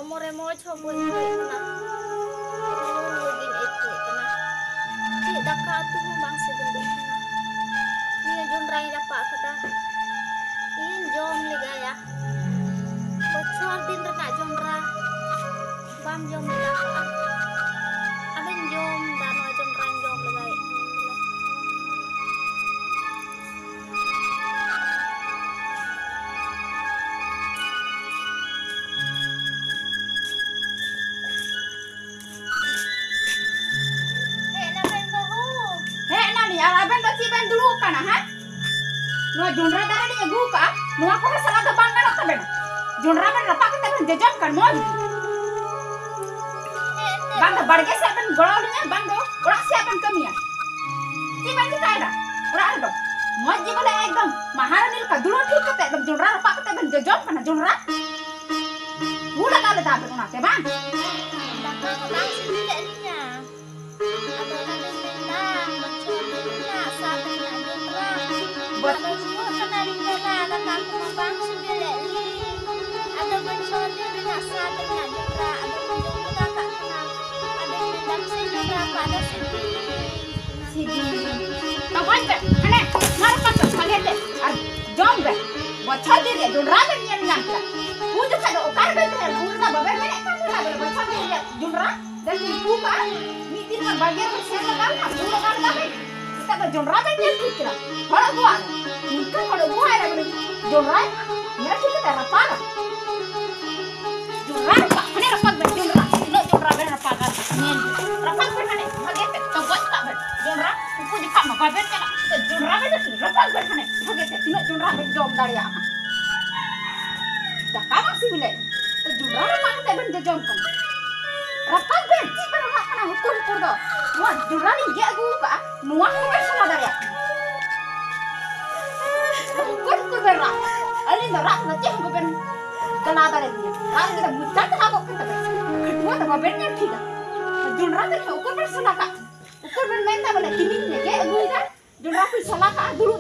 Hormore mo chobo kana. Login itu kana. Ci daka tu bang sebeli kana. Ni jon rai dapat kada. Ini jom ligaya. Bocor din rena jom ra. Bam jom dapat. Aben jom dano jom ran jom ligai. Jonra dah ni egu ka, nuah ko salah dah bang kan tak bena. Jonra ben rapak kita ben jajam kan mau. Bang dah barge siapa ben gorau ni bang do, orang siapa ben kami ya. Siapa ni tak ada, orang ada. Mau je boleh ekdom, maharani ka dulu ठीक kata, ekdom jonra rapak kita ben jajam kan jonra. Bulan kali dah ben orang siapa? Bang sendiri ninya. Ada kan bentang, bocor na saat na jonra. Buat bang sendiri ada bocor dengan saat dengan juga ada bocor kita tak kenal ada yang sendiri ada sendiri tak boleh ane marah tu kalian deh jom deh bocor dia jonra ben yang nyangka udah kada ukar ben udah babe ben kan bocor dia jonra dan ibu kan ni tidak bagian bersama kan udah kan babe kita jonra ben yang kita kalau gua mungkin kalau gua ada jonra ya kita rapat jonra mana rapat ben jonra no jonra ben rapat kan rapat ben mana bagian tebak tak ben jonra aku di kamar babe kan jonra ben rapat ben mana bagian no jonra ben jom dari apa dah kamu sih bilang jonra rapat ben jom kan rapat ben sih ben rapat kan ukur do nuah jonra ni dia gua nuah ko ben salah dari apa ukur berak ali berak nanti aku ben kena dari dia lagi kita buat aku kita kedua tak bennya tidak jonra tu ukur ben salah kak ukur ben minta boleh timin ni ke aku ida jonra pun salah kak dulu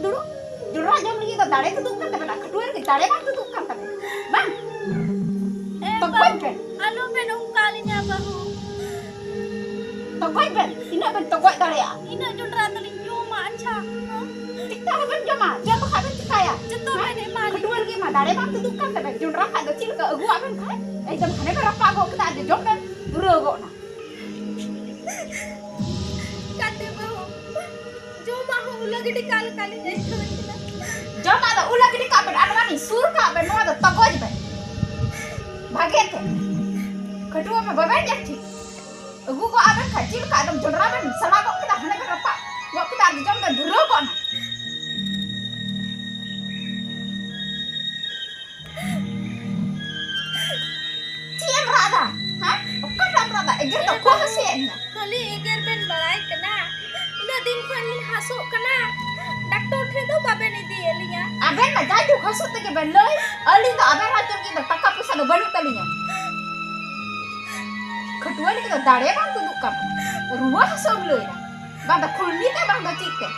jonra jom lagi kita dare tu kan tapi kedua kita dare bang tu kan tapi bang tokoy ben alo ben kalinya bahu tokoy ben ina ben tokoy dare ya ina jonra teling cuma aja kita ben joma joma kah ben kita ya cetok ben mal kedua lagi mah dare bang tu kan tapi jonra kan kecil ke aku ben kai jam khane berapa kok kita ada jom ben dulu kok nah kate bahu cuma aku lagi di kali jadi jom ada ulah gini kak ben anu mani sur kak ben mau ada tokoy ben bagian tu kedua mah baben jadi aku kok aben kecil kak ada jonra ben salah kok kita khane berapa kok kita ada jom ben dulu kok nah rada, hah? Bukan rada, eger tak kuah hasil. Kali eger ben balai kena, ina din panin hasuk kena. Doktor itu baben ini elinya. Aben mah jaju hasuk tu ke ben loy, ali tu aben racun kita takap pusat tu baru talinya. Kedua ni kita dare bang tu dukam, ruah hasuk loy. Bang dah kulni tu bang dah cik.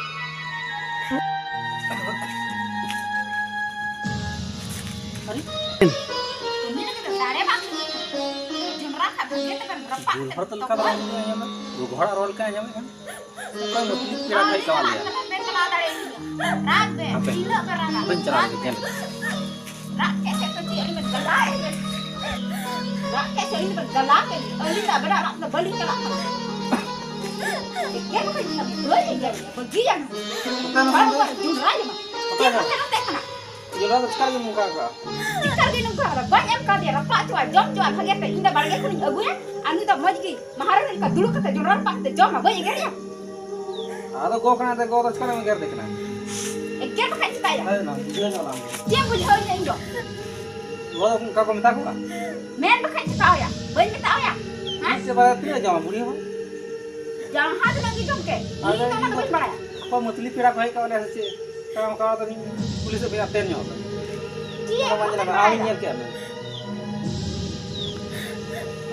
Hor tal ka dara nya ma du ghora rol ka nya ma kan ko mo ti kira kai ka wal ya ben kala dare rat be sila berana ben cara ke ken rat ke se kecil ini ben galai rat ke se ini ben galai ali tak bera rat na balik kala dia kan nak dua je pergi yang kan jumlah aja mah dia kan jura sekarang muka ka Tikar di nunggu ada banyak kali rapat cuai jom cuai bagian pe indah barang kuning agu ya anu tak mau jadi maharan ka dulu kata jurang pak te jom apa ya ya ada go kana te go to sekarang ngar dekna ekor pakai cita ya ayo na dia na lam dia punya hal yang jo go ka ko minta ko men pakai cita ya banyak kita ya hah se ba tu jama buri ho jangan hati lagi jom ke ini kan ada banyak apa mutli pira ko hai ka wala se काम का तो police से बिना तेन होता dia apa macam apa ahli near क्या है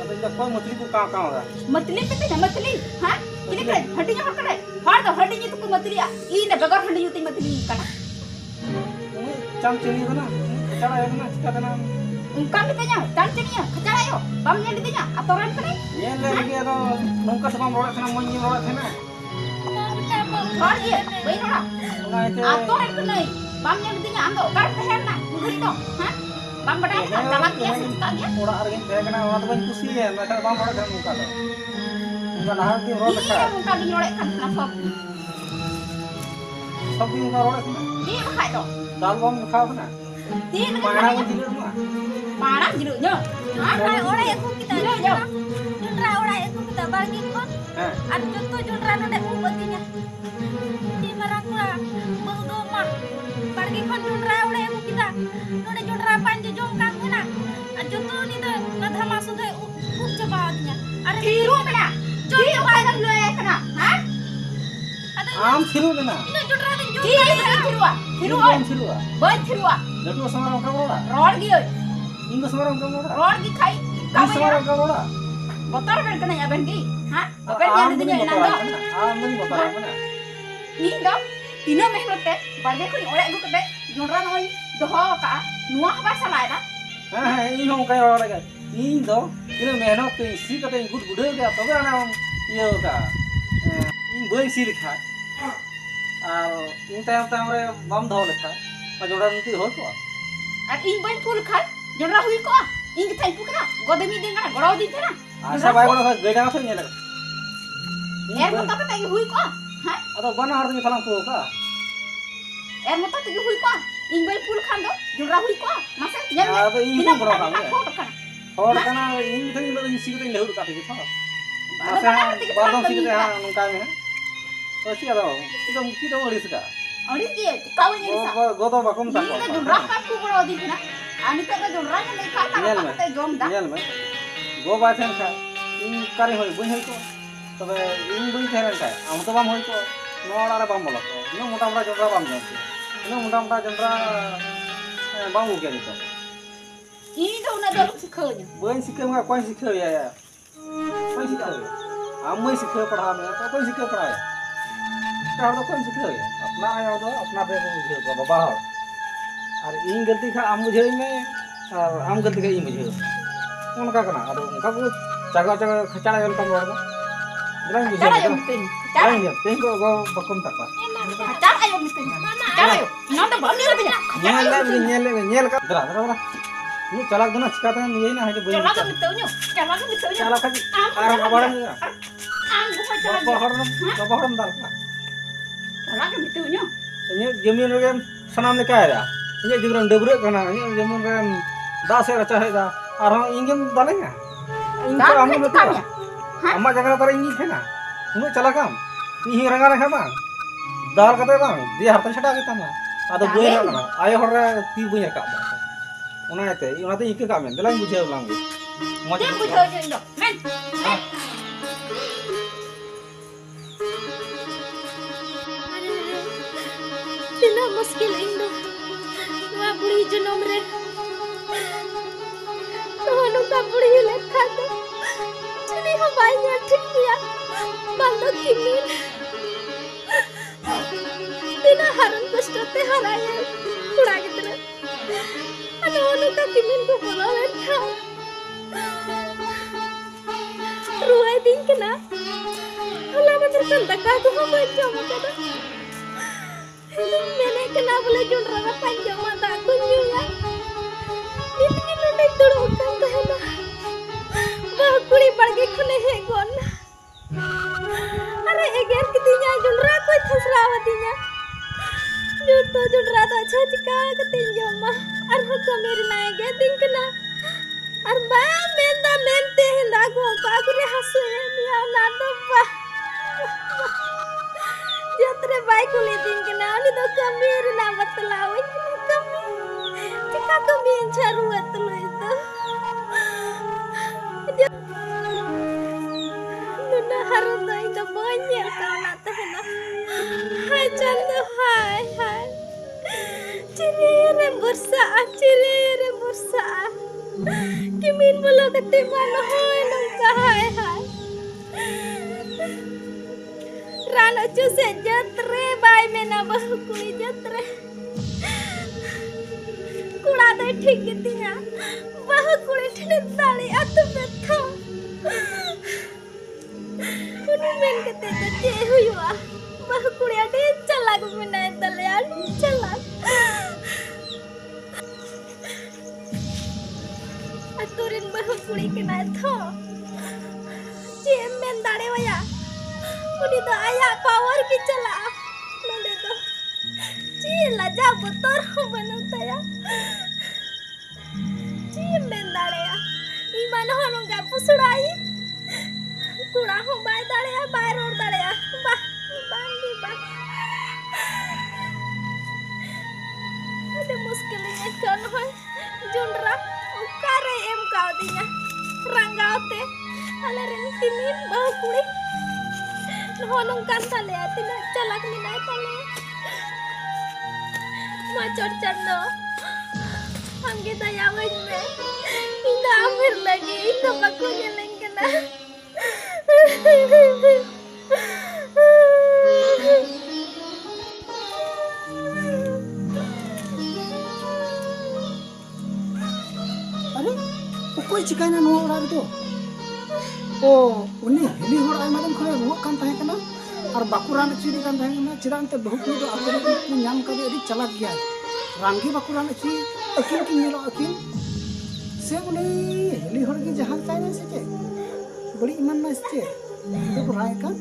अब इधर कोई मछली को कहाँ कहाँ होता मछली पे तो मछली हाँ ini kan hadinya apa kan har do hadinya itu mati ya ini bagar hadinya itu mati kana cam cili tu na cara yang na kita tu na ungkap kita nya cam cili ya cara ayo. Bam nyel dinya atoran kene. Nyel lagi atau nungka sama roda kena monyi roda kena. Rod dia, bayi roda. Nah itu. Atoran kene. Bam nyel dinya ando kar tehen na. Guri dong, ha? Bam badai jalan dia suka dia. Roda argin teh kena roda banyak kusi ya, mereka bang roda kena nungka tuh. Nungka nah di roda Iya, muka di nyolek kan kenapa? Tapi nungka roda kena. Iya makai dong. Dalam bang nungka kena. Iya Mana pun tidak mah. parah judulnya. Orang aku kita Judulnya. Junra orang aku kita bagi kon. Hah? Ada contoh Junra nade ubatinya. Di Marakura bau doma. Bagi kon Junra orang aku kita. Nade Junra panji jongkang kena. Ada contoh ni tu nadha masuk tu coba adinya. Ada Tiru kena. Tiru kena dulu ya kena. Hah? ada Am siru kena. ini Junra ni Tiru tiru. Tiru oi. Siru ah. Boy tiru. Lalu sama orang kamu roda. Rod gi oi. Ingat sama orang kamu roda. Rod gi kai. Ini sama orang kamu roda. Motor kan kena ya ben gi. Hah? Ben gi dinya nando. Amun motor mana? Ini dong. Ina meh lote. Bagi kun oleh gu kete. Jonra noi doho ka. Nuah ba salai dah. Ah, ini orang kaya orang kaya. Ini tu, ini mehnat tu isi kata ini good budaya dia. Tapi orang iya ka. Ini boleh isi likha. Ini time orang bam dah likha. Macam orang nanti hot tu. Ar in ben pul khai. Jonra hui ko. In ke thai pukra. Godemi dengar gorau di tena. Asa baik orang gaya apa ni lagi? Er mota ka tagi hui ko. Hah? Atau mana harus ni falang tu ka? Er mota tagi hui ko. In ben pul khan do. Jonra hui ko. Masa nyal. Atau ini pun berapa ni? Kan. Orang kana ini tu ini isi kita ini lehur kata kita. Ada barang tiga Masa barang barang sih tiga. kita nungkai ni. So sih ada. Kita boleh suka. Ori dia kau ni sa. Goto bakum tak. Ini Jonra ka ku gorau di tena. Ani ka Jonra ni lai ka Nyal ta mah. ka jom da. Nyal mah. Go baca ni kan. Ini kari hoi, bukan hoi ko. Tapi ini bukan teran kan. Amu tu bam hoi ko. Nol ada bam bolak. Ini muda-muda Jonra bam jangan. Ini muda-muda Jonra bam bukan itu. Ini dah nak dalam sekolahnya. Bukan sikap enggak, kau sikap ya. Kau sikap. Amu sikap पढ़ा में, तो कौन sikap पढ़ाया? क्या तो कौन sikap ya? अपना आया तो अपना पे बुझे बाबा हो। और इन गलती का आम बुझे में और आम गलती का इन बुझे। उनका करना, अरे उनका को जगह खचाड़ा वाला काम होगा। जरा बुझे। Cara yang penting. Cara ya, tengok go bakum tak apa. Cara yang penting. Cara yang. Nanda balik lagi ya. Nyel ka. Jera. Ini calak dona cikatan ini na hanya bunyi. Cara yang pentingnya. Cara yang pentingnya. Calak kan. Arang kabaran ya. Anggu cara. Kabaran dal. Cara yang pentingnya. Ini jamin rem sanam ne kaya ya. Ini jamin debrek kana. Ini jamin rem das ya cahe da. Arang ingem dalenya. Ingem amu ne tu. Amma jaga tar ingi thena. Ini calakam. Ini ranga bang. Dal kata bang. Dia harta chata kita mah. Ada gue na. Ayo hore ti bunya ka. Onate ikut kami. Dalam bujuk ulang. Dia bujuk je itu. Men. Tina muskil indo. Wah buri jenom re. Tuhan ka buri lekha to. Chini hawainya ठीक किया. Bando kimin. Tina haran kostete haraya. Kura gitu. Ano ka kimin ko bola lekha. Ruai din kena. Hala macam tanda ko hawai jama kada. मैंने कना बोले zone रहा पंजा माता कुंजुया इतनी लड़ाई तोड़ कर है ना वह कुड़ी पड़ गई खुले है कौन अरे एगेर कितनी जोन रहा कोई थसरावतीnya जो तो जोन रहा तो अच्छा चिका कतिन जमा और हो तो मेरी नाय गे दिन कना और बा मेंदा मेंते हिंदा को काकुरे हसे मिया ना दबा जत्रे बाइक ले दिन के ना नि तो कमीर ना बतलावे कमी टिका कमी जरूरत लो itu नना हरो दई तो banyak kana tahna hai chando hai cirere bursa kimin mulo ketiman hoy nongka hai Rano cuse jatre bai mena bahu kuli jatre kula do ठीक कितिया bahu kuli ठिन ताली अत aturin bahu kuri kena itu cemen dare waya uni to ayak power ki chala nonde to cila jabut tor banut ya cemen dare ya imana honong ga pusurai kura ho bai dare ya bai ror dare ya bah ada muskilnya kan hon Jundra ukare em kau dinya ranggau te ala ren tinin bahu kuri honong kan tale atina calak minai tale macor cando angge daya wajme inda amir lagi inda bakunya lengkena Pokoknya cikanya nua orang itu. Oh, ini hor ay madam khare ruak kan tahe kana ar bakuran ci di kan tahe kana cidang te bahut itu akure itu nyam kali adi calak gya. Ranggi bakuran ci akin ki nyelo akin. Se bole heli hor ki jahan kai na se ce. Bali iman na se ce. Itu rai kan.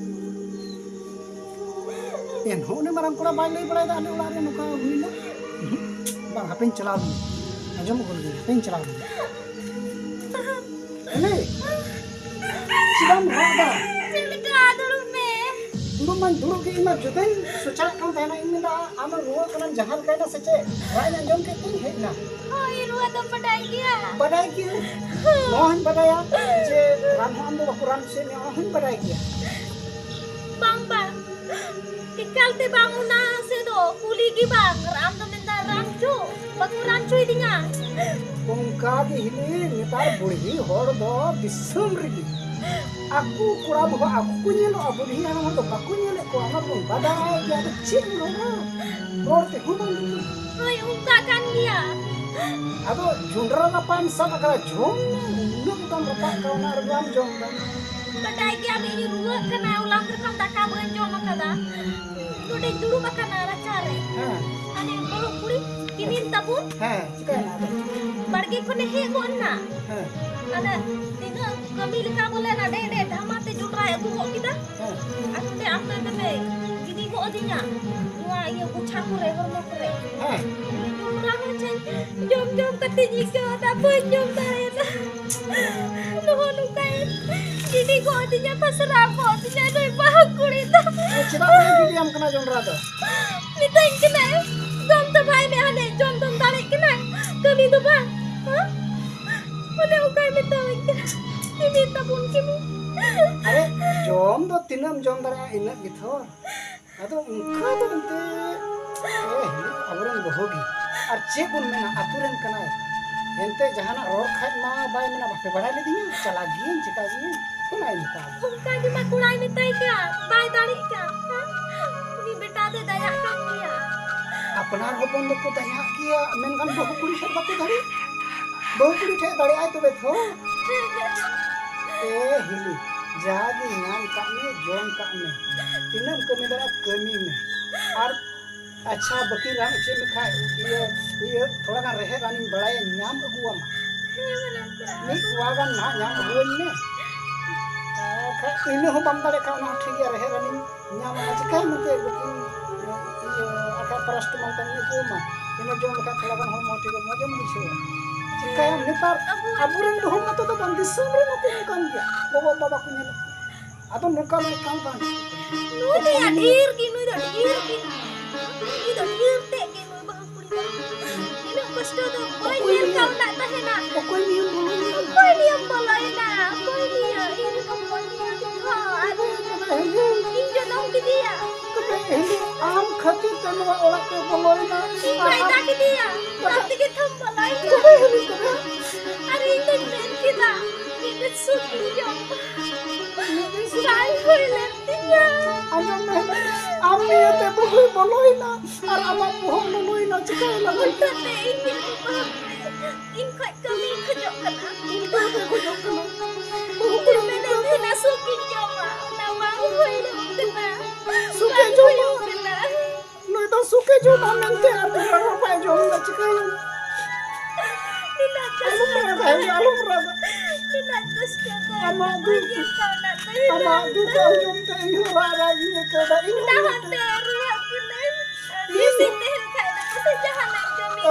En ho ne marang kura bai lai balai da ane ulare nuka huina. Bang hapen chala lu. Ajam ko lu hapen chala lu. Ini sidang berapa? Cila dulu me Dulu ke imam joten sucak kan tena ini dah amal ruah kanan jahan kena sece. Raya jom ke ting hekna. oh iru atau padai dia Badai kia. Mohon badaya. Je ramham do bakuran se ne mohon badai kia. bang ikal te banguna se do kuli gi bang ram to menda rancu bakuran cuy dinya Bongka di hili nitar buri hor do bisum rigi. Aku kurang bahwa aku punya lo abu di hina lo aku nyele ko anak pun badai kia ada cing lo. Ror te hubang itu. oi ungkakan dia Ado jundra na pansa kala jom nu tam rapak kau na ram jom dan padai dia be iru kena ulang rekam tak kaban jom kada dudek dulu makan ara care ha ane baru kuri kini tabun ha cika na ada barge kone he go na ha ada tiga kami lika boleh na de amate jundra aku kok kita ha aku te apa te gini kok adinya wah iya bucak kure hormo kure ha orang macam jom kata jika tak apa jom saya dah nuhun ukai gini kok adinya pasar apa adinya ada bahu kulit cira boleh diam kena jundra tu minta yang kena jom terbaik ni ane jom tarik kena kami tu bang mana ukai minta yang kena minta pun kimu are jom do tinam jom dara inak gitu ado ungka do ente hili aburan bohogi ar che pun mena aturan kana ente jahana ror khat ma bai mena bape badai le dinya chalagien cikagien kunai nikah ukai di makulai minta ya baik tarik ya ini beta tu dayak kami ya apnar hopon do ko daya kia menkan bohu kuri sar baku dari bohu kuri the dari ai to betho hili jadi ngam ka me jom ka me tinam kami dara kami me ar अच्छा बकी राम चे में खाए ये थोड़ा का रहे रानी बड़ाई न्याम अगुआ मा नहीं वागन ना न्याम अगुआ ने खा इने हो बंदा रे का ना ठीक है रहे रानी न्याम आज काय मते बकी ये आका परस्ट मंतन ने को मा इने जो का थोड़ा का हो मोटी को मजे मुछो चिकाय हमने पर अबुरन हो मत तो बंदी सुमरे न को काम किया बाबा को ने आता मुका में काम काम nu tu ya dir ki nu do dir ki ni do dir te ki nu bahu kuri ini kosto do boy dir kau nak tahena कोई नहीं बोलो boy ni yang bolai na boy ni ya ini kau boy ni ya ha aduh injo nong ki dia आम खाती तनवा ओला के बोलोई ना baik tak ki dia nanti kita bolai hari ini men kita ini suki jo sai hoi letinya आजम में आम में ते बहुई बोलोई ना और आमा बहु बोलोई ना चिका लगा Tapi ini ingkot kami kejok kena. इनका ते को जो कना बहु Kita nanti nasukin coba. Nama hui kena. सुके जो Kena. नो तो सुके जो ना नंते आर रो पाए जो ना चिका Tidak आलू में ini alum raga. Tidak kasta Anak du, bagi kau nak tahu. anak du kau jom teh ini raga ini kada ini. Tahan teru hakuna. Di sini kai nak pasal jahanam kami.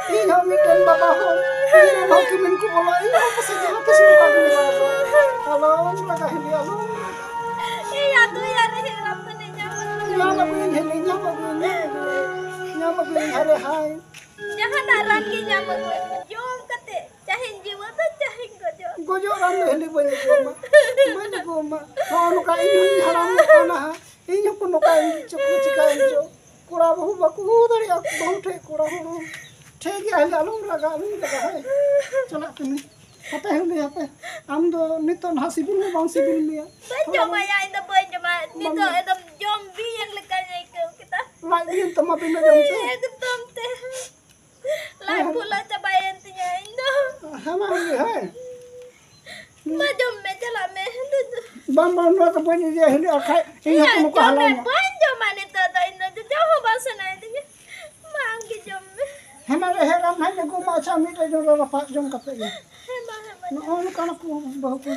Ini kami dan bapak ho. Ini mau kimin ku bola ini apa saja apa sih bukan ini raga. Alum raga ini alum. Iya tu ya rehirap ni nyawa. Nyama begini ini nyama begini. Nyama begini hari hai. Jangan nak rangi nyawa gue. Jom kate. Cahin jiwa tu cahin gojo. Gojo orang ini banyak goma. Kau nuka ini haram kana ha. Ini pun nuka ini cukup cikai jo. Kura bahu baku dari aku bahu teh kura bahu. Teh dia alum raga hai. Celak kini. Apa ini apa? Amdo niton hasibil ni bang sibil ni ya. Banjo maya ina banjo ma. Nito edam zombie yang lekanya ikau kita. Lagi yang tempat pindah jam tu. Ketom teh. Lai pula cabayan tinya indo. Sama ni hai. Banjo me jala me. Bambang no tu punya dia ini akai. Ini aku muka halanya. Banjo ma nito to indo. Jauh bahasa na tinya. Mangki jom me. Hemare heram hai ni goma cami teh jom rapat jom kape ya. Hema hema. No, kana ku bahu ku.